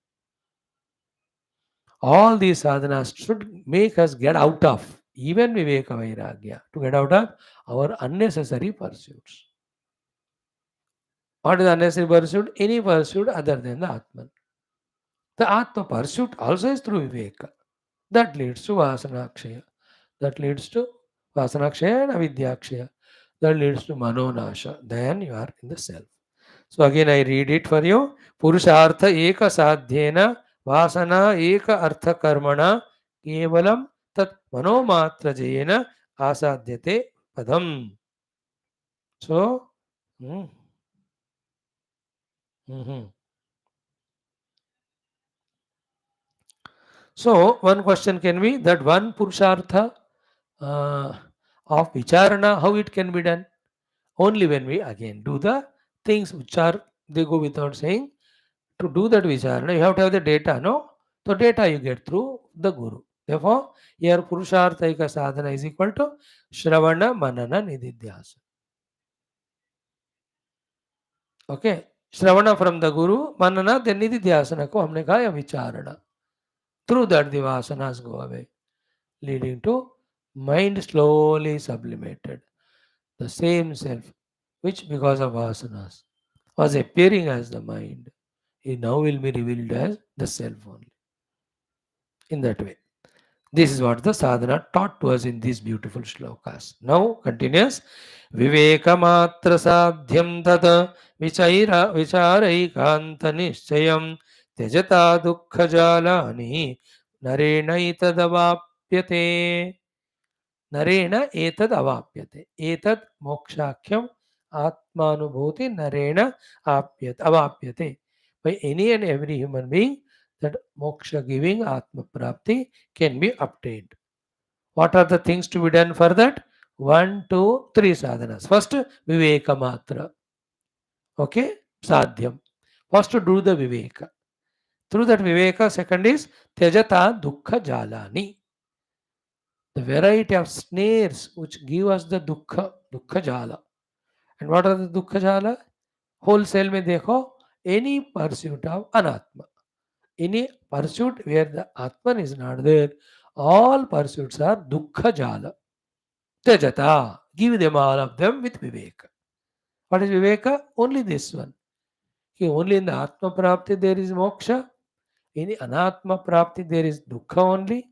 All these sadhanas should make us get out of, even Viveka Vairagya, to get out of our unnecessary pursuits. What is unnecessary pursuit? Any pursuit other than the Atman. The Atma pursuit also is through Viveka. That leads to Vasanakshaya. That leads to Vasanakshaya and Avidyakshaya. That leads to Manonasha. Then you are in the self. So again I read it for you. Purushartha eka sadhyena vasana eka artha karmana kevalam tat manomatra jayena asadhyate padam. So, So one question can be that one purushartha of vicharana, how it can be done? Only when we again do the things which are, they go without saying, to do that vicharana, you have to have the data, no? So data you get through the Guru. Therefore, here Purusharthaika sadhana is equal to Shravana, Manana, Nididhyasa. Okay? Shravana from the Guru, Manana, then Nididhyasana ko हमने कहा या विचारणा. Through that the vasanas go away, leading to mind slowly sublimated. The same self, which because of vasanas was appearing as the mind, it now will be revealed as the self only. In that way. This is what the sadhana taught to us in these beautiful shlokas. Now continues. Viveka sadhyam tata vicharaikanta nischayam tejata dukkha jalani narena itadavapyate. Narena etad avapyate. Etad mokshakhyam atmanubhuti narena avapyate. By any and every human being, that moksha giving atma prapti can be obtained. What are the things to be done for that? 1, 2, 3 sadhanas. First, viveka matra. Okay? Sadhyam. First, to do the viveka. Through that viveka, second is tyajata dukkha jalani. The variety of snares which give us the dukkha jala. And what are the dukkha jala? Wholesale में देखो, any pursuit of anatma. Any pursuit where the atman is not there, all pursuits are dukkha jala. Tyajata. Give them all of them with viveka. What is viveka? Only this one. Okay, only in the atma prapti there is moksha. In the anatma prapti there is dukkha only.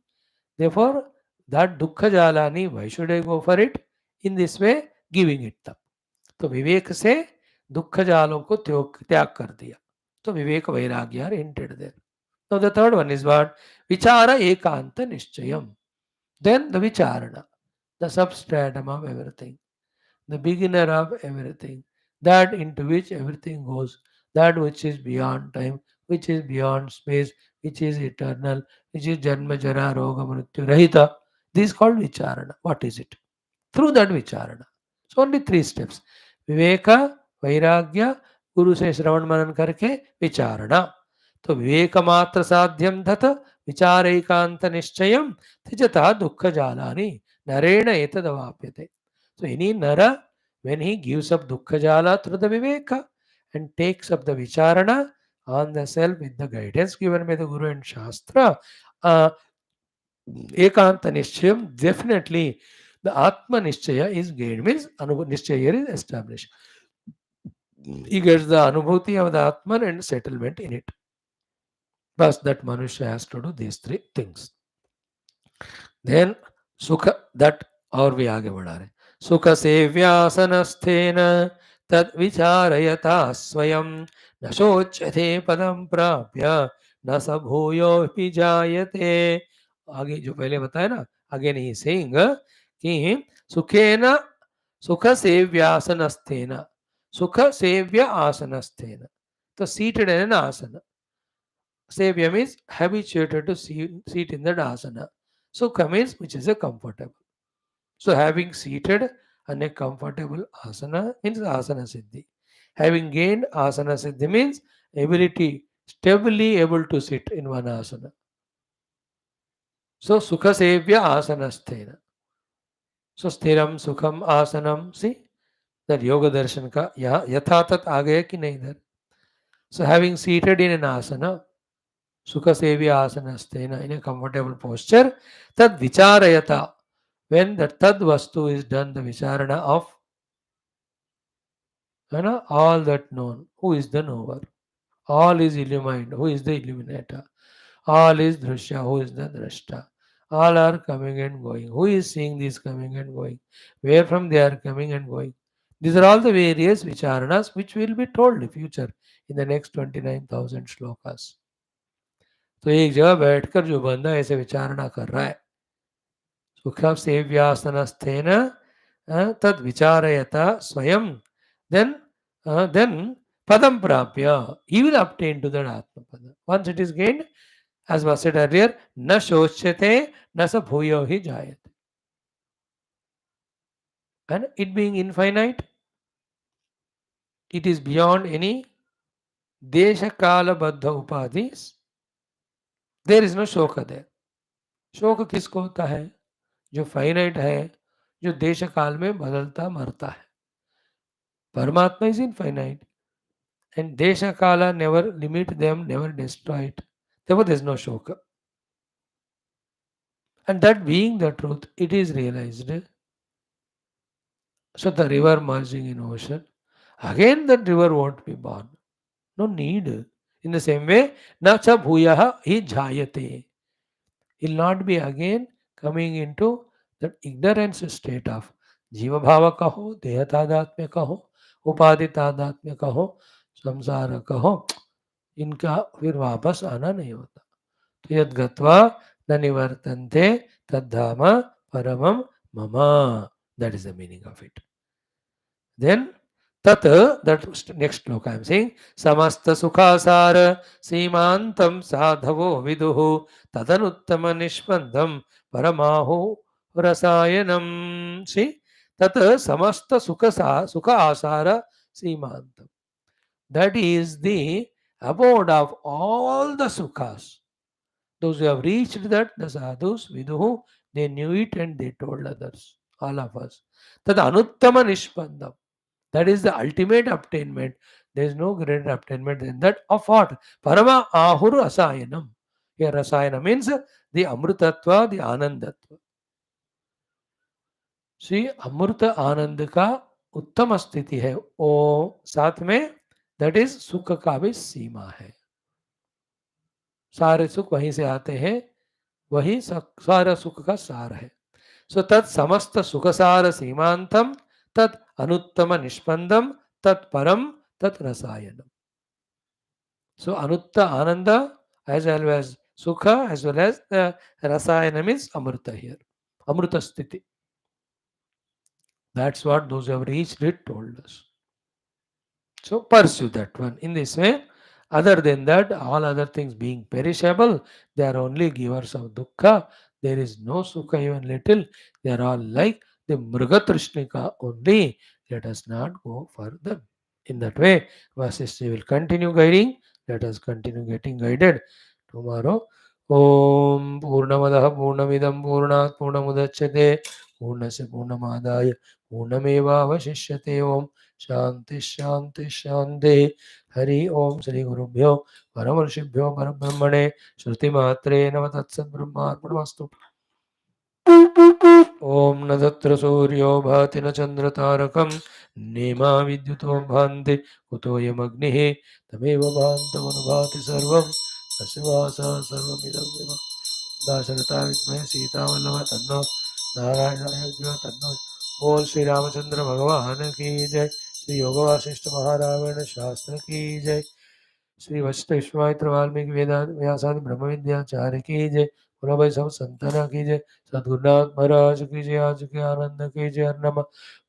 Therefore, that dukkha jalani, why should I go for it? In this way, giving it up. तो विवेक से दुख जालों को त्याग कर दिया. तो विवेक वैराग्य are entered there. Now the third one is what? Vichara ekanta nischayam. Then the vicharana, the substratum of everything, the beginner of everything, that into which everything goes, that which is beyond time, which is beyond space, which is eternal, which is janma jara roga mrityu rahita. This is called vicharana. What is it? Through that vicharana. So only 3 steps. Viveka, Vairagya, Guru से श्रवण मनन करके विचारणा. तो विवेक मात्र साध्यम धत विचार एकांत निश्चयम त्यजता दुःख जालानि नरेण एतदवाप्यते. So any nara, when he gives up dukkha jala through the viveka and takes up the vicharana on the self with the guidance given by the Guru and Shastra, uh, ekanta nishchayam, definitely the Atma Nishchaya is gained, means Nishchaya is established. He gets the Anubhuti of the Atman and settlement in it. Thus, that Manusha has to do these 3 things. Then, Sukha, that और भी आगे बढ़ा रहे. सुख से व्यासनस्थेन तद विचारयता स्वयं न शोच्यते पदम प्राप्य न स भूयो भी जायते. आगे जो पहले बताया ना, आगे नहीं सेइंग कि सुखेन सुख सेव्यासनस्थेन, सुख सेव्य आसनस्थेन. तो seated in an asana. Sevya means habituated to seat in that asana. Sukha means which is a comfortable. So having seated on a comfortable asana means asana siddhi. Having gained asana siddhi means ability, stably able to sit in one asana. So sukha sevya asanasthena. So sthiram sukham asanam. See that yoga darshan ka yatha tat aa gaya ki nahi idhar. So having seated in an asana, sukha sevya asanasthena, in a comfortable posture, tad vicharayata. When the tad vastu is done, the vicharana of all that known, who is the knower, all is illumined, who is the illuminator, all is drashya, who is the drashta, all are coming and going, who is seeing these coming and going, where from they are coming and going. These are all the various vicharanas which will be told in future in the next 29,000 shlokas. तो एक जगह बैठकर जो बंदा ऐसे विचारणा कर रहा है, सुख सेव्यासनस्थेन तद विचारयता स्वयं, then padam prapya, he will obtain to that atma pada. Once it is gained, as was said earlier, na shochate na sa bhuyo hi jayate. And it being infinite, It is beyond any desha kala baddha upadhis. There is no शोक there. शोक किसको होता है? जो finite है, जो देश काल में बदलता मरता है. परमात्मा is infinite and desha kala never limit them, never destroy it. Therefore there is no shoka. And that being the truth, it is realized. So the river merging in ocean, again that river won't be born. No need. In the same way, na cha bhuyaha hi jayate. He will not be again coming into that ignorance state of जीव भाव कहो, देह तादात्म्य कहो, उपाधि तादात्म्य कहो, संसार कहो, इनका फिर वापस आना नहीं होता. तो यद गत्वा न निवर्तन्ते तद्धाम परमम मम. That is the meaning of it. Then tat, that next shloka I am saying, samasta sukhasara simantam sadhavo viduhu tadanuttama nishpandam paramahu rasayanam. See, tat samasta sukha asara simantam. That is the abode of all the sukhas. Those who have reached that, the sadhus, viduhu, they knew it and they told others, all of us. Tad anuttama nishpandam. That is the ultimate obtainment. There is no greater obtainment than that of what? Parama ahuru asayanam. Here asayana means the amrutatva, the anandatva. See, amruta आनंद का उत्तम स्थिति है वो साथ में, that is सुख का भी सीमा है. सारे सुख वहीं से आते हैं, वही सारा सुख का सार है. सो तत् समस्त सुख सार सीमांतम तत् अनुत्तम निष्पंदम तत् परम तत् रसायनम. So anutta ananda as well as sukha as well as the rasayanam is amrita here. Amrita sthiti. That's what those who have reached it told us. So pursue that one. In this way, other than that, all other things being perishable, they are only givers of dukkha. There is no sukha even little. They are all like the mrugatrishnika only. Let us not go further. In that way, Vasishtha will continue guiding. Let us continue getting guided. Tomorrow, Om Purnamadaha Purnamidam Purnat Purnamudachyate Purnasya Purnamadaya Purnameva Vashishyate Om शांति शांति शांति. हरि ओम. श्री गुरुभ्यो परमर्षिभ्यो परब्रह्मणे श्रुति मात्रे नमः. तत्सद्ब्रह्मार्पणमस्तु. ओम न तत्र सूर्यो भाति न चंद्र तारकं नेमा विद्युतो भान्ति कुतोऽयमग्निः तमेव भान्तमनुभाति सर्वं तस्य वासः सर्वमिदं विमं. दाशरथा विद्महे सीतावल्लभ तन्नो नारायणाय तन्नो. बोल श्री रामचंद्र भगवान की जय. श्री योग वासिष्ठ महारामायण शास्त्र की जय. श्री वशिष्ठ विश्वामित्र वाल्मीकि वेदांत व्यासादि ब्रह्म विद्याचार्य की जय. बोलो भाई सब संतना की जय. सद्गुरुनाथ महाराज की जय. आज के आनंद की जय. हर नमः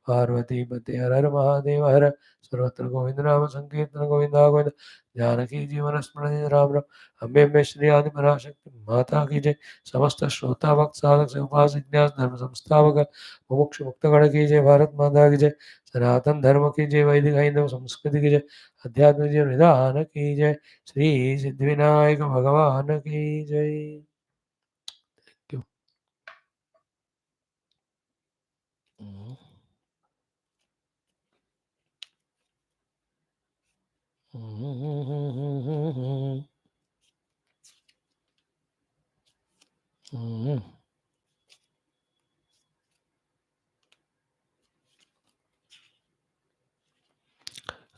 पार्वती पते हर हर महादेव हर. सर्वत्र गोविंद नाम संकीर्तन गोविंदा गोविंद. जानकी जीवन स्मरण राम राम. अम्बे अम्बे श्री आदि पराशक्ति माता की जय. समस्त श्रोता भक्त साधक से उपासक धर्म संस्थापक मुमुक्षु मुक्तगण की जय. भारत माता की जय. सनातन धर्म की जय. वैदिक हिंदू संस्कृति की जय. अध्यात्म जीवन विधान की जय. श्री सिद्धिविनायक भगवान की जय. क्यों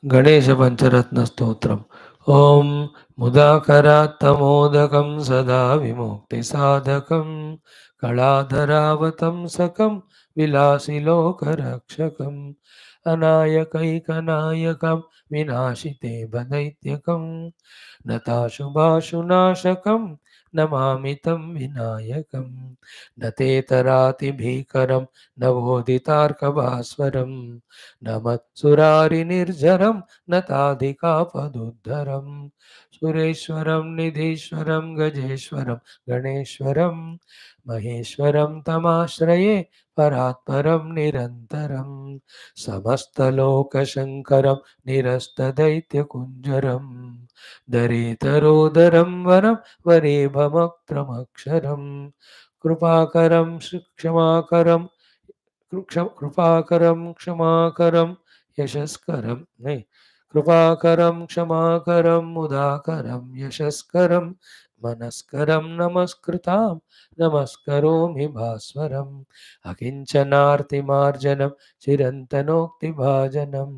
गणेश पंचरत्न स्तोत्रम. ओम मुदाकरात्तमोदकं सदा विमुक्ति साधकं कलाधरावतंसकं विलासिलोकरक्षकम् अनायकैकनायकं विनाशिते भदैत्यकं नताशुभाशुनाशकं नमामि तं विनायकं. नतेतरातिभीकरं नवोदितार्कभास्वरं नमत्सुरारिनिर्झरं नताधिकापदुद्धरं सुरेश्वरं निधीश्वरं गजेश्वरं गणेश्वरं महेश्वरं तमाश्रये परात्परं निरन्तरं समस्तलोकशङ्करं निरस्तदैत्यकुञ्जरं दरेतरोदरं वरं वरेभमक्रमक्षरं कृपाकरं क्षमाकरं कृपाकरं क्षमाकरं यशस्करं नहीं कृपाकरं क्षमाकरं मुदाकरं यशस्करं मनस्करं नमस्कृतां नमस्करोमि भास्वरम् अकिञ्चनार्तिमार्जनं चिरन्तनोक्तिभाजनम्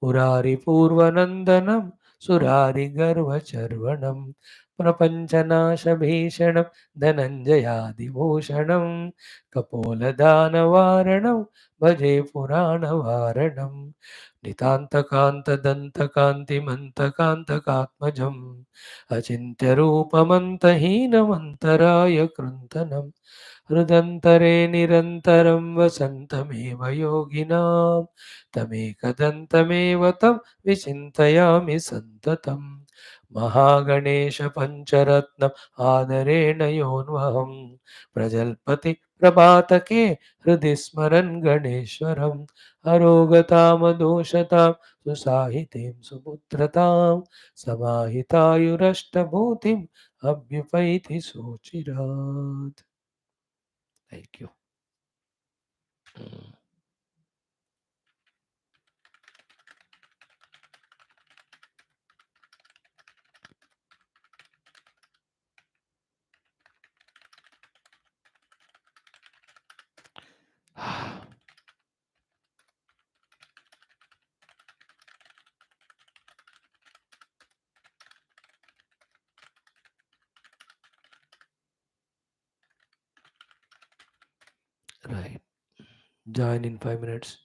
मुरारिपूर्वनन्दनं सुरारिगर्वचर्वणं प्रपञ्चनाशभीषणं धनञ्जयादिभूषणं कपोलदानवारणं भजे पुराणवारणं नितान्तकान्तदन्तकान्तिमन्तकान्तकात्मजम् अचिन्त्यरूपमन्तहीनमन्तराय कृन्तनं हृदन्तरे निरन्तरं वसन्तमेव योगिनां तमेकदन्तमेव तं विचिन्तयामि सन्ततं महागणेशपञ्चरत्नम् आदरेण योऽन्वहं प्रजल्पति प्रभातके हृदि स्मरन् गणेश्वरम् अरोगतामदोषतां सुसाहितीं सुपुत्रतां समाहितायुरष्टभूतिम् अभ्युपैति सोचिरात्. Thank you. Right. Join in 5 minutes.